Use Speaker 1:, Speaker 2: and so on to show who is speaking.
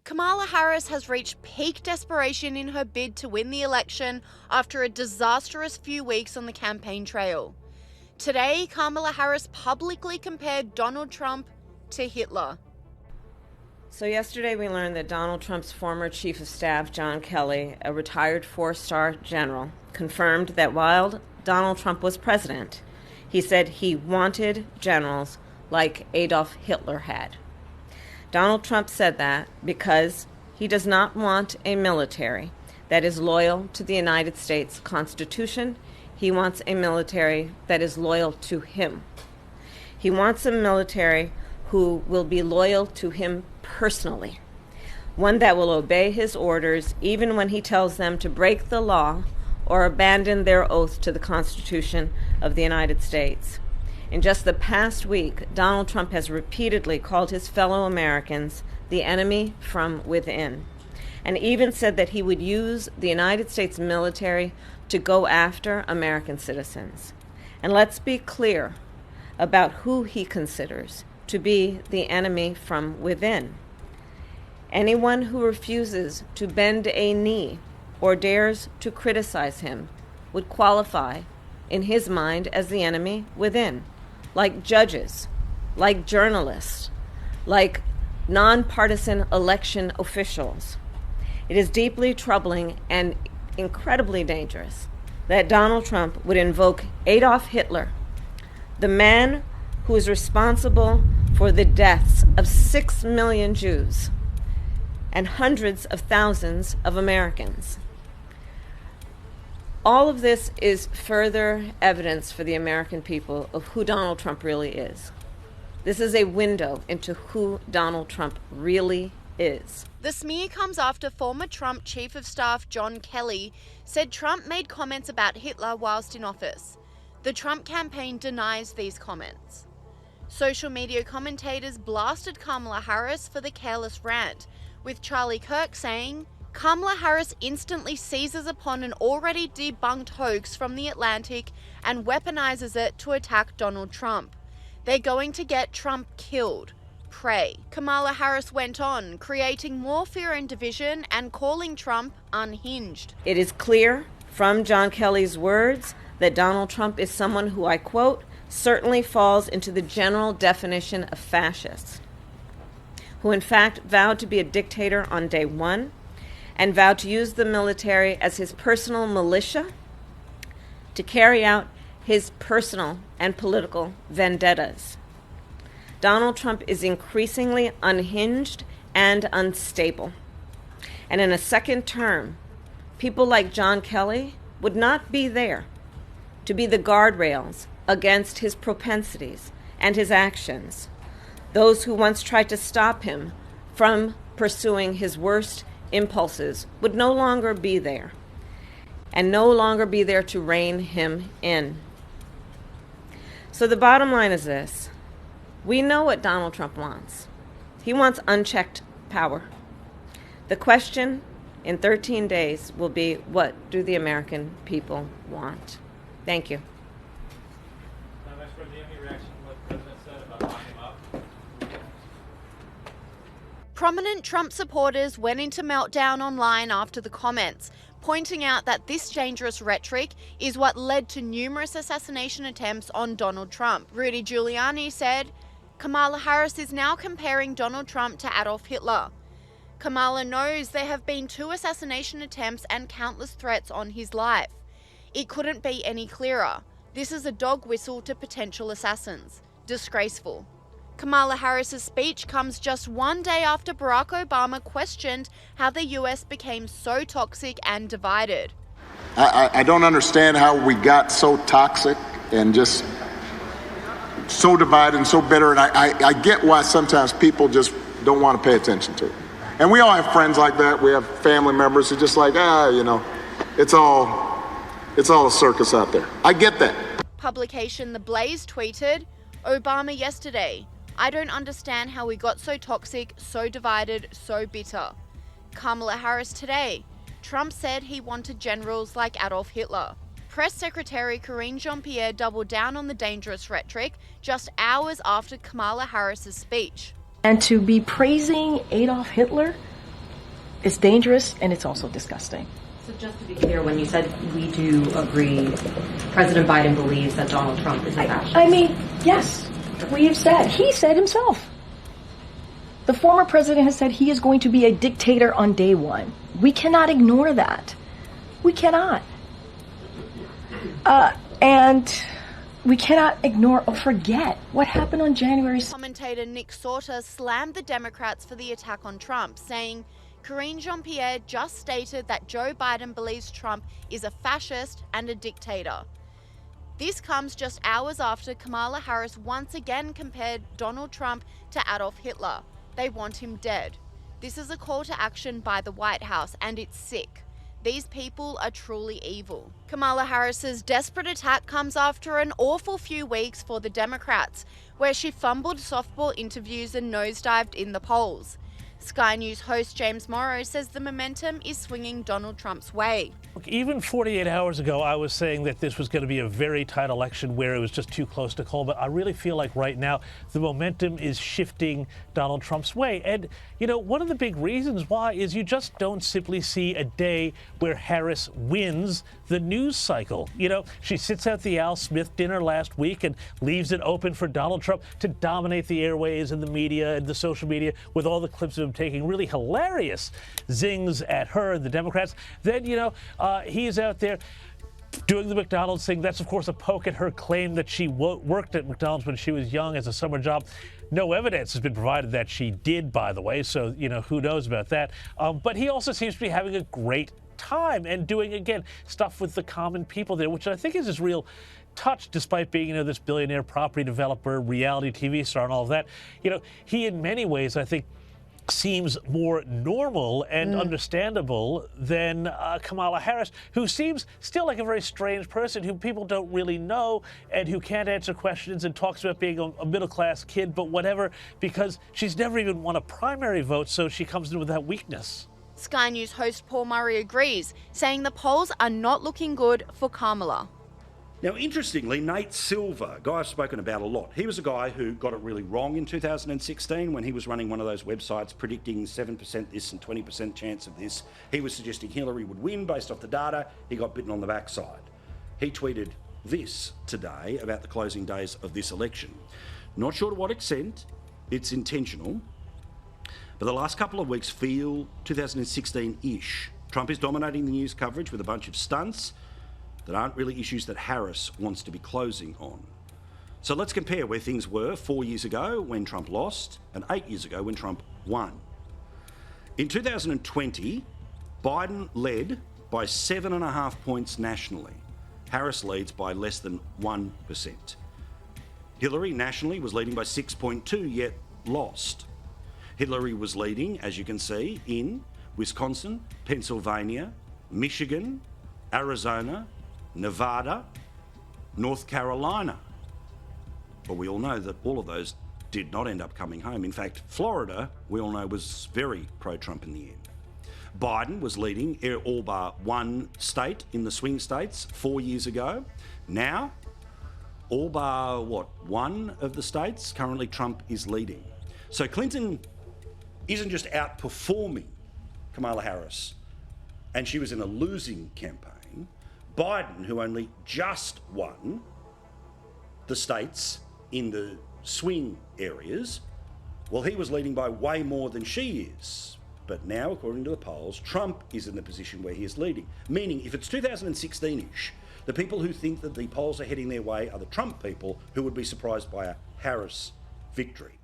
Speaker 1: Kamala Harris has reached peak desperation in her bid to win the election after a disastrous few weeks on the campaign trail. Today, Kamala Harris publicly compared Donald Trump to Hitler.
Speaker 2: So yesterday we learned that Donald Trump's former chief of staff, John Kelly, a retired four-star general, confirmed that while Donald Trump was president, he said he wanted generals like Adolf Hitler had. Donald Trump said that because he does not want a military that is loyal to the United States Constitution. He wants a military that is loyal to him. He wants a military who will be loyal to him personally, one that will obey his orders even when he tells them to break the law or abandon their oath to the Constitution of the United States. In just the past week, Donald Trump has repeatedly called his fellow Americans the enemy from within, and even said that he would use the United States military to go after American citizens. And let's be clear about who he considers to be the enemy from within. Anyone who refuses to bend a knee or dares to criticize him would qualify, in his mind, as the enemy within. Like judges, like journalists, like nonpartisan election officials. It is deeply troubling and incredibly dangerous that Donald Trump would invoke Adolf Hitler, the man who is responsible for the deaths of 6 million Jews and hundreds of thousands of Americans. All of this is further evidence for the American people of who Donald Trump really is. This is a window into who Donald Trump really is.
Speaker 1: The smear comes after former Trump Chief of Staff John Kelly said Trump made comments about Hitler whilst in office. The Trump campaign denies these comments. Social media commentators blasted Kamala Harris for the careless rant, with Charlie Kirk saying, Kamala Harris instantly seizes upon an already debunked hoax from The Atlantic and weaponizes it to attack Donald Trump. They're going to get Trump killed. Pray. Kamala Harris went on, creating more fear and division and calling Trump unhinged.
Speaker 2: It is clear from John Kelly's words that Donald Trump is someone who, I quote, certainly falls into the general definition of fascist, who in fact vowed to be a dictator on day one, and vowed to use the military as his personal militia to carry out his personal and political vendettas. Donald Trump is increasingly unhinged and unstable. And in a second term, people like John Kelly would not be there to be the guardrails against his propensities and his actions. Those who once tried to stop him from pursuing his worst impulses would no longer be there, and no longer be there to rein him in. So the bottom line is this. We know what Donald Trump wants. He wants unchecked power. The question in 13 days will be, what do the American people want? Thank you.
Speaker 1: Prominent Trump supporters went into meltdown online after the comments, pointing out that this dangerous rhetoric is what led to numerous assassination attempts on Donald Trump. Rudy Giuliani said, Kamala Harris is now comparing Donald Trump to Adolf Hitler. Kamala knows there have been 2 assassination attempts and countless threats on his life. It couldn't be any clearer. This is a dog whistle to potential assassins. Disgraceful. Kamala Harris's speech comes just one day after Barack Obama questioned how the US became so toxic and divided.
Speaker 3: I don't understand how we got so toxic and just so divided and so bitter. And I get why sometimes people just don't want to pay attention to it. And we all have friends like that. We have family members who are just like, it's all a circus out there. I get that.
Speaker 1: Publication The Blaze tweeted, Obama yesterday, I don't understand how we got so toxic, so divided, so bitter. Kamala Harris today, Trump said he wanted generals like Adolf Hitler. Press Secretary Karine Jean-Pierre doubled down on the dangerous rhetoric just hours after Kamala Harris's speech.
Speaker 4: And to be praising Adolf Hitler It's dangerous, and it's also disgusting.
Speaker 5: So just to be clear, when you said we do agree, President Biden believes that Donald Trump is a fascist.
Speaker 4: I mean, yes, we have said. He said himself. The former president has said he is going to be a dictator on day one. We cannot ignore that. We cannot. And we cannot ignore or forget what happened on January 6th.
Speaker 1: Commentator Nick Sauter slammed the Democrats for the attack on Trump, saying Karine Jean-Pierre just stated that Joe Biden believes Trump is a fascist and a dictator. This comes just hours after Kamala Harris once again compared Donald Trump to Adolf Hitler. They want him dead. This is a call to action by the White House, and it's sick. These people are truly evil. Kamala Harris's desperate attack comes after an awful few weeks for the Democrats, where she fumbled softball interviews and nosedived in the polls. Sky News host James Morrow says the momentum is swinging Donald Trump's way.
Speaker 6: Look, even 48 hours ago, I was saying that this was going to be a very tight election where it was just too close to call. But I really feel like right now the momentum is shifting Donald Trump's way. And, you know, one of the big reasons why is you just don't simply see a day where Harris wins the news cycle. You know, she sits out the Al Smith dinner last week and leaves it open for Donald Trump to dominate the airways and the media and the social media with all the clips of him taking really hilarious zings at her and the Democrats. Then, you know, he's out there doing the McDonald's thing. That's, of course, a poke at her claim that she worked at McDonald's when she was young as a summer job. No evidence has been provided that she did, by the way, so, you know, who knows about that. But he also seems to be having a great time and doing, again, stuff with the common people there, which I think is his real touch, despite being, you know, this billionaire property developer, reality TV star and all of that. You know, he in many ways, I think, seems more normal and understandable than Kamala Harris, who seems still like a very strange person who people don't really know and who can't answer questions and talks about being a middle-class kid, but whatever, because she's never even won a primary vote, so she comes in with that weakness.
Speaker 1: Sky News host Paul Murray agrees, saying the polls are not looking good for Kamala.
Speaker 7: Now, interestingly, Nate Silver, a guy I've spoken about a lot, he was a guy who got it really wrong in 2016 when he was running one of those websites predicting 7% this and 20% chance of this. He was suggesting Hillary would win based off the data. He got bitten on the backside. He tweeted this today about the closing days of this election. Not sure to what extent it's intentional, but the last couple of weeks feel 2016-ish. Trump is dominating the news coverage with a bunch of stunts that aren't really issues that Harris wants to be closing on. So let's compare where things were 4 years ago when Trump lost and 8 years ago when Trump won. In 2020, Biden led by 7.5 points nationally. Harris leads by less than 1%. Hillary nationally was leading by 6.2, yet lost. Hillary was leading, as you can see, in Wisconsin, Pennsylvania, Michigan, Arizona, Nevada, North Carolina. But we all know that all of those did not end up coming home. In fact, Florida, we all know, was very pro-Trump in the end. Biden was leading all bar one state in the swing states 4 years ago. Now, all bar, one of the states, currently Trump is leading. So Clinton isn't just outperforming Kamala Harris, and she was in a losing campaign. Biden, who only just won the states in the swing areas, well, he was leading by way more than she is. But now, according to the polls, Trump is in the position where he is leading. Meaning, if it's 2016-ish, the people who think that the polls are heading their way are the Trump people who would be surprised by a Harris victory.